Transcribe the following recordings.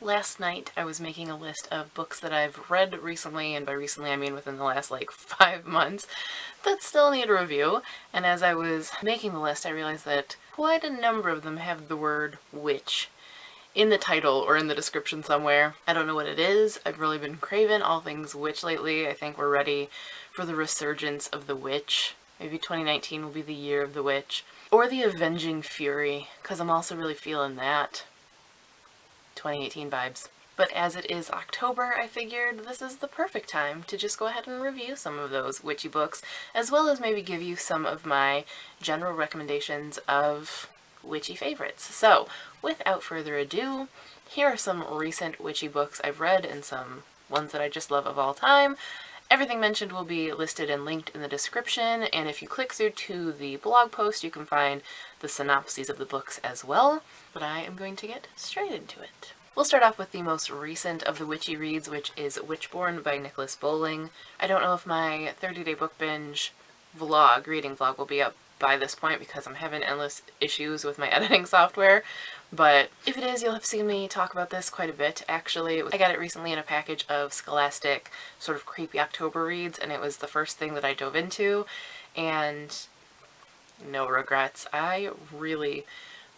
Last night I was making a list of books that I've read recently, and by recently I mean within the last like 5 months, that still need a review, and as I was making the list I realized that quite a number of them have the word witch in the title or in the description somewhere. I don't know what it is. I've really been craving all things witch lately. I think we're ready for the resurgence of the witch. Maybe 2019 will be the year of the witch. Or the avenging fury, because I'm also really feeling that. 2018 vibes. But as it is October, I figured this is the perfect time to just go ahead and review some of those witchy books, as well as maybe give you some of my general recommendations of witchy favorites. So, without further ado, here are some recent witchy books I've read and some ones that I just love of all time. Everything mentioned will be listed and linked in the description, and if you click through to the blog post, you can find the synopses of the books as well. But I am going to get straight into it. We'll start off with the most recent of the Witchy Reads, which is Witchborn by Nicholas Bowling. I don't know if my 30-day book binge vlog, reading vlog, will be up by this point because I'm having endless issues with my editing software, but if it is, you'll have seen me talk about this quite a bit. Actually, I got it recently in a package of Scholastic sort of creepy October reads, and it was the first thing that I dove into, and no regrets. I really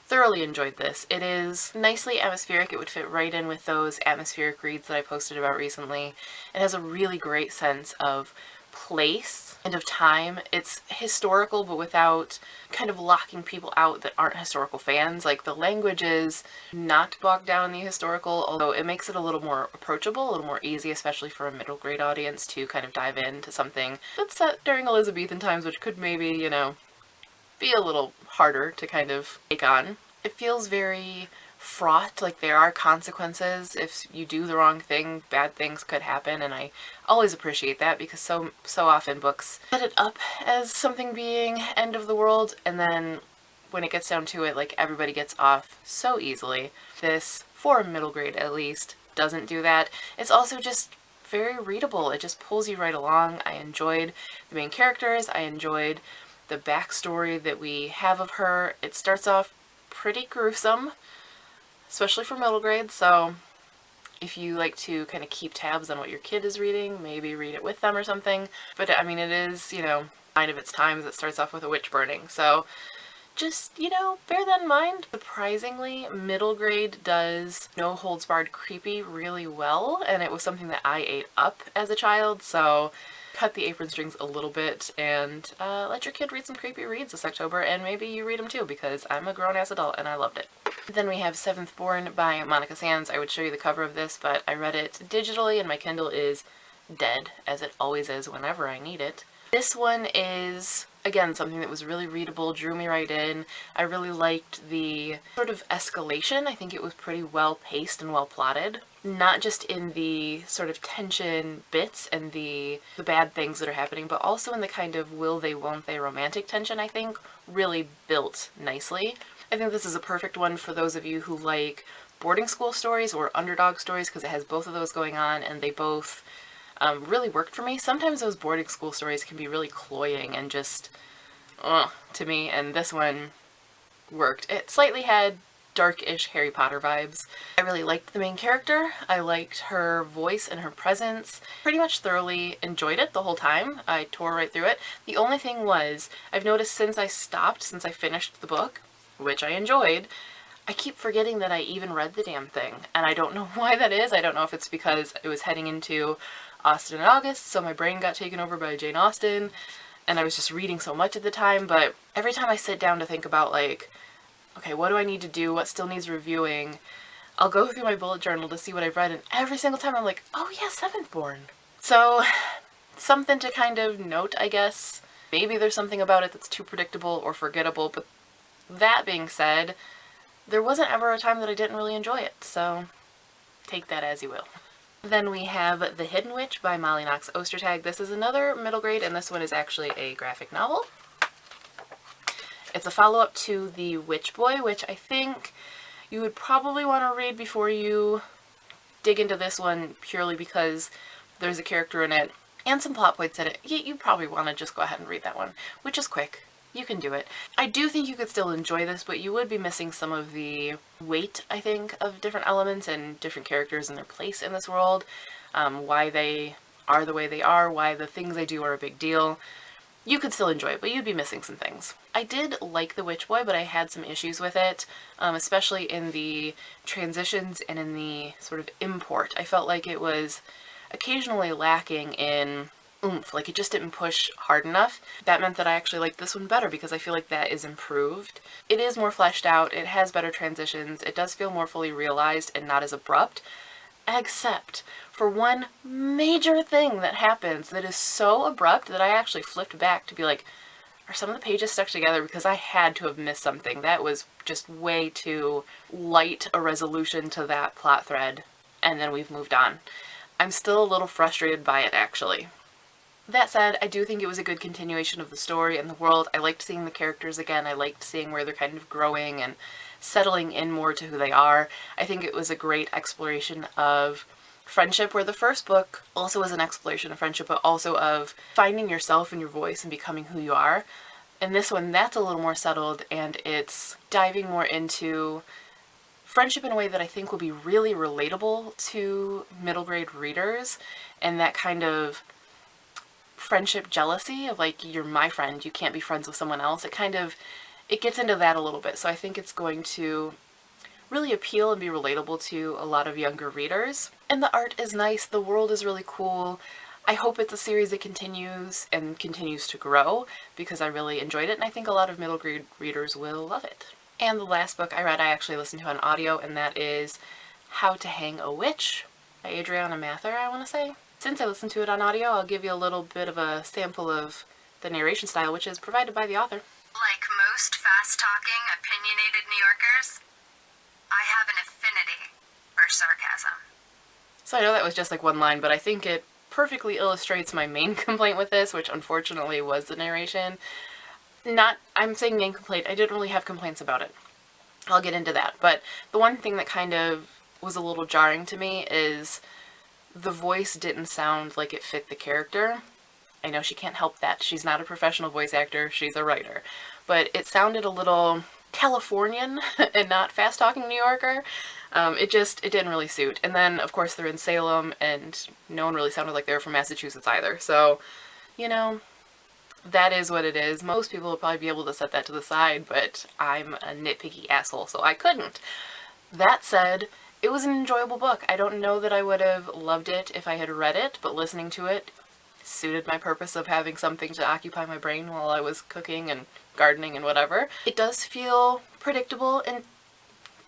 thoroughly enjoyed this. It is nicely atmospheric. It would fit right in with those atmospheric reads that I posted about recently. It has a really great sense of place and of time. It's historical, but without kind of locking people out that aren't historical fans. Like, the language is not bogged down in the historical, although it makes it a little more approachable, a little more easy, especially for a middle grade audience to kind of dive into something that's set during Elizabethan times, which could maybe, you know, be a little harder to kind of take on. It feels very fraught, like there are consequences. If you do the wrong thing, bad things could happen, and I always appreciate that because so often books set it up as something being end of the world, and then when it gets down to it, like, everybody gets off so easily. This, for middle grade at least, doesn't do that. It's also just very readable. It just pulls you right along. I enjoyed the main characters. I enjoyed the backstory that we have of her. It starts off pretty gruesome, especially for middle grade, so if you like to kind of keep tabs on what your kid is reading, maybe read it with them or something. But I mean, it is, you know, sign of its times. It starts off with a witch burning, so just, you know, bear that in mind. Surprisingly, middle grade does no holds barred creepy really well, and it was something that I ate up as a child, so cut the apron strings a little bit and let your kid read some creepy reads this October, and maybe you read them too, because I'm a grown-ass adult and I loved it. Then we have Seventh Born by Monica Sands. I would show you the cover of this, but I read it digitally and my Kindle is dead, as it always is whenever I need it. This one is, again, something that was really readable, drew me right in. I really liked the sort of escalation. I think it was pretty well paced and well plotted. Not just in the sort of tension bits and the bad things that are happening, but also in the kind of will they, won't they romantic tension, I think, really built nicely. I think this is a perfect one for those of you who like boarding school stories or underdog stories, because it has both of those going on, and they both really worked for me. Sometimes those boarding school stories can be really cloying and just, to me, and this one worked. It slightly had dark-ish Harry Potter vibes. I really liked the main character. I liked her voice and her presence. Pretty much thoroughly enjoyed it the whole time. I tore right through it. The only thing was, I've noticed since I finished the book, which I enjoyed, I keep forgetting that I even read the damn thing, and I don't know why that is. I don't know if it's because it was heading into Austen and August, so my brain got taken over by Jane Austen, and I was just reading so much at the time, but every time I sit down to think about, like, okay, what do I need to do, what still needs reviewing, I'll go through my bullet journal to see what I've read, and every single time I'm like, oh yeah, Seventh Born. So, something to kind of note, I guess. Maybe there's something about it that's too predictable or forgettable, but that being said, there wasn't ever a time that I didn't really enjoy it, so take that as you will. Then we have The Hidden Witch by Molly Knox Ostertag. This is another middle grade, and this one is actually a graphic novel. It's a follow-up to The Witch Boy, which I think you would probably want to read before you dig into this one, purely because there's a character in it and some plot points in it. You probably want to just go ahead and read that one, which is quick. You can do it. I do think you could still enjoy this, but you would be missing some of the weight, I think, of different elements and different characters and their place in this world, why they are the way they are, why the things they do are a big deal. You could still enjoy it, but you'd be missing some things. I did like The Witch Boy, but I had some issues with it, especially in the transitions and in the sort of import. I felt like it was occasionally lacking in oomph, like it just didn't push hard enough. That meant that I actually liked this one better because I feel like that is improved. It is more fleshed out, it has better transitions, it does feel more fully realized and not as abrupt, except for one major thing that happens that is so abrupt that I actually flipped back to be like, are some of the pages stuck together? Because I had to have missed something. That was just way too light a resolution to that plot thread, and then we've moved on. I'm still a little frustrated by it, actually. That said, I do think it was a good continuation of the story and the world. I liked seeing the characters again. I liked seeing where they're kind of growing and settling in more to who they are. I think it was a great exploration of friendship, where the first book also was an exploration of friendship, but also of finding yourself and your voice and becoming who you are. In this one, that's a little more settled, and it's diving more into friendship in a way that I think will be really relatable to middle grade readers, and that kind of friendship jealousy of like, you're my friend, you can't be friends with someone else. It gets into that a little bit, so I think it's going to really appeal and be relatable to a lot of younger readers. And the art is nice, the world is really cool. I hope it's a series that continues and continues to grow because I really enjoyed it, and I think a lot of middle grade readers will love it. And the last book I read I actually listened to on audio, and that is How to Hang a Witch by Adriana Mather, I want to say. Since I listened to it on audio, I'll give you a little bit of a sample of the narration style, which is provided by the author. Like most fast-talking, opinionated New Yorkers, I have an affinity for sarcasm. So I know that was just like one line, but I think it perfectly illustrates my main complaint with this, which unfortunately was the narration. I'm saying main complaint, I didn't really have complaints about it. I'll get into that, but the one thing that kind of was a little jarring to me is the voice didn't sound like it fit the character. I know she can't help that. She's not a professional voice actor, she's a writer. But it sounded a little Californian and not fast-talking New Yorker. It didn't really suit. And then, of course, they're in Salem, and no one really sounded like they were from Massachusetts either. So, you know, that is what it is. Most people will probably be able to set that to the side, but I'm a nitpicky asshole, so I couldn't. That said, it was an enjoyable book. I don't know that I would have loved it if I had read it, but listening to it suited my purpose of having something to occupy my brain while I was cooking and gardening and whatever. It does feel predictable and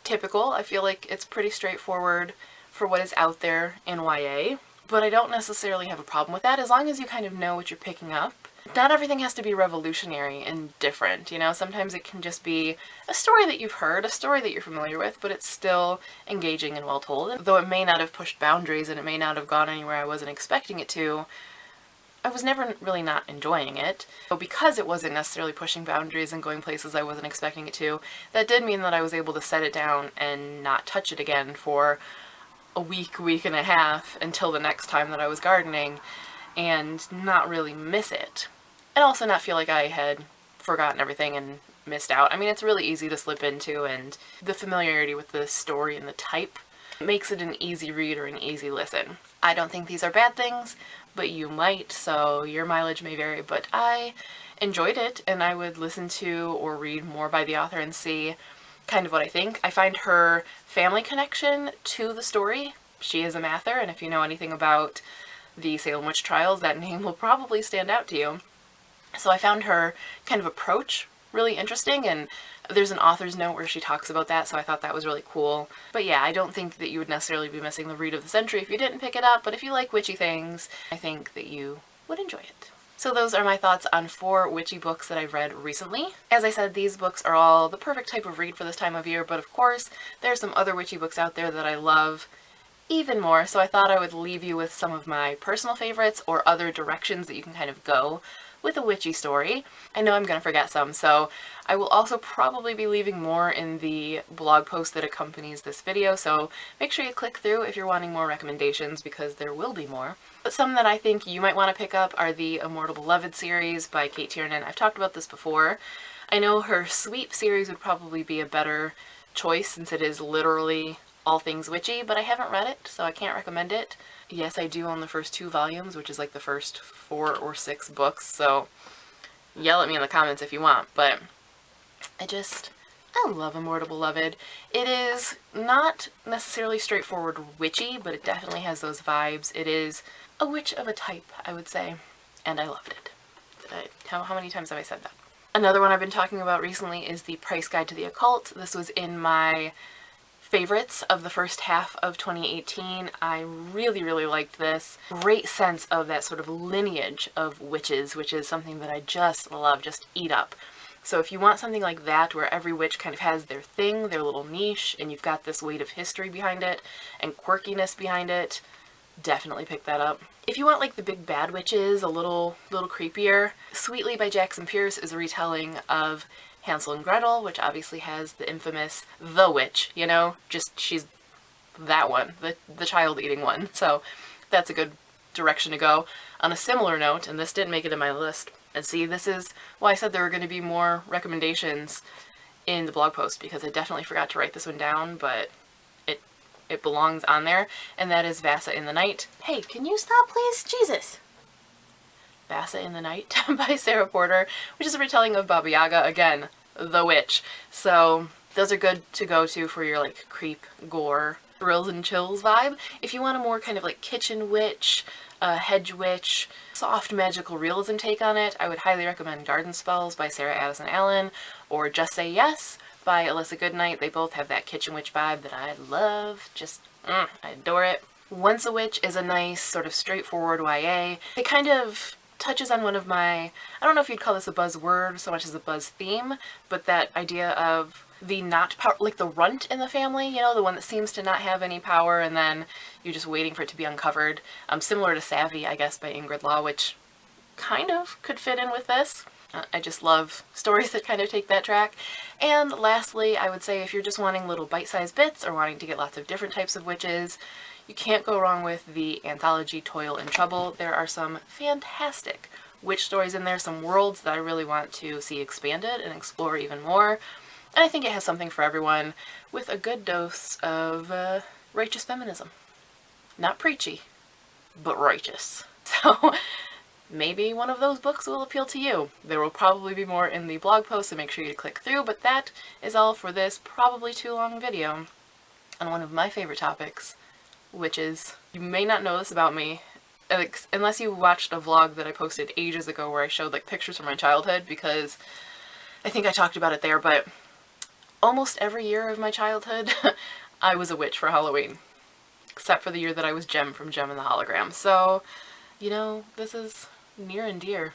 typical. I feel like it's pretty straightforward for what is out there in YA, but I don't necessarily have a problem with that as long as you kind of know what you're picking up. Not everything has to be revolutionary and different, you know? Sometimes it can just be a story that you've heard, a story that you're familiar with, but it's still engaging and well told. Though it may not have pushed boundaries and it may not have gone anywhere I wasn't expecting it to, I was never really not enjoying it. So because it wasn't necessarily pushing boundaries and going places I wasn't expecting it to, that did mean that I was able to set it down and not touch it again for a week and a half until the next time that I was gardening, and not really miss it. And also not feel like I had forgotten everything and missed out. I mean, it's really easy to slip into, and the familiarity with the story and the type makes it an easy read or an easy listen. I don't think these are bad things, but you might, so your mileage may vary, but I enjoyed it, and I would listen to or read more by the author and see kind of what I think. I find her family connection to the story, she is a Mather, and if you know anything about the Salem witch trials, that name will probably stand out to you. So I found her kind of approach really interesting, and there's an author's note where she talks about that, so I thought that was really cool. But yeah, I don't think that you would necessarily be missing the read of the century if you didn't pick it up, but if you like witchy things, I think that you would enjoy it. So those are my thoughts on 4 witchy books that I've read recently. As I said, these books are all the perfect type of read for this time of year, but of course, there's some other witchy books out there that I love even more, so I thought I would leave you with some of my personal favorites or other directions that you can kind of go with a witchy story. I know I'm going to forget some, so I will also probably be leaving more in the blog post that accompanies this video, so make sure you click through if you're wanting more recommendations, because there will be more. But some that I think you might want to pick up are the Immortal Beloved series by Kate Tiernan. I've talked about this before. I know her Sweep series would probably be a better choice since it is literally all things witchy, but I haven't read it, so I can't recommend it. Yes, I do own the first 2 volumes, which is like the first 4 or 6 books, so yell at me in the comments if you want, but I love Immortal Beloved. It is not necessarily straightforward witchy, but it definitely has those vibes. It is a witch of a type, I would say, and I loved it. How many times have I said that? Another one I've been talking about recently is The Price Guide to the Occult. This was in my favorites of the first half of 2018. I really, really liked this. Great sense of that sort of lineage of witches, which is something that I just love, just eat up. So if you want something like that, where every witch kind of has their thing, their little niche, and you've got this weight of history behind it and quirkiness behind it, definitely pick that up. If you want like the big bad witches, a little creepier, Sweetly by Jackson Pierce is a retelling of Hansel and Gretel, which obviously has the infamous The Witch, you know, just she's that one, the child eating one. So that's a good direction to go. On a similar note, and this didn't make it in my list, and see, this is why I said there were going to be more recommendations in the blog post, because I definitely forgot to write this one down, but it belongs on there, and that is Vasa in the Night. Hey, can you stop, please? Jesus! Vasa in the Night by Sarah Porter, which is a retelling of Baba Yaga, again, the witch. So those are good to go to for your like creep, gore, thrills and chills vibe. If you want a more kind of like kitchen witch, hedge witch, soft magical realism take on it, I would highly recommend Garden Spells by Sarah Addison Allen, or Just Say Yes by Alyssa Goodnight. They both have that kitchen witch vibe that I love. Just, I adore it. Once a Witch is a nice sort of straightforward YA. It kind of touches on one of my, I don't know if you'd call this a buzzword so much as a buzz theme, but that idea of the not power, like the runt in the family, you know, the one that seems to not have any power and then you're just waiting for it to be uncovered. Similar to Savvy, I guess, by Ingrid Law, which kind of could fit in with this. I just love stories that kind of take that track. And lastly, I would say if you're just wanting little bite-sized bits or wanting to get lots of different types of witches, you can't go wrong with the anthology Toil and Trouble. There are some fantastic witch stories in there, some worlds that I really want to see expanded and explore even more. And I think it has something for everyone, with a good dose of righteous feminism. Not preachy, but righteous. So maybe one of those books will appeal to you. There will probably be more in the blog post, so make sure you click through, but that is all for this probably too long video on one of my favorite topics, witches. You may not know this about me, unless you watched a vlog that I posted ages ago where I showed like pictures from my childhood, because I think I talked about it there, but almost every year of my childhood I was a witch for Halloween, except for the year that I was Jem from Jem and the Hologram. So, you know, this is near and dear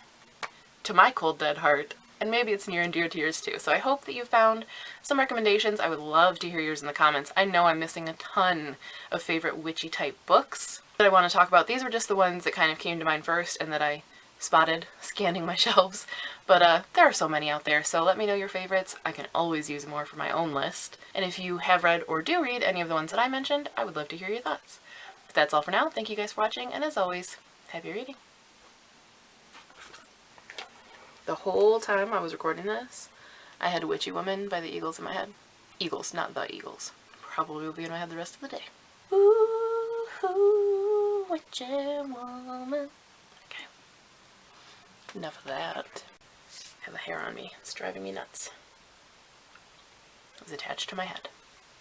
to my cold dead heart, and maybe it's near and dear to yours too. So I hope that you found some recommendations. I would love to hear yours in the comments. I know I'm missing a ton of favorite witchy type books that I want to talk about. These were just the ones that kind of came to mind first and that I spotted scanning my shelves, but there are so many out there, so let me know your favorites. I can always use more for my own list, and if you have read or do read any of the ones that I mentioned, I would love to hear your thoughts. But that's all for now. Thank you guys for watching, and as always, happy reading. The whole time I was recording this, I had Witchy Woman by the Eagles in my head. Eagles, not the Eagles. Probably will be in my head the rest of the day. Ooh, ooh, Witchy Woman. Okay. Enough of that. I have a hair on me. It's driving me nuts. It was attached to my head.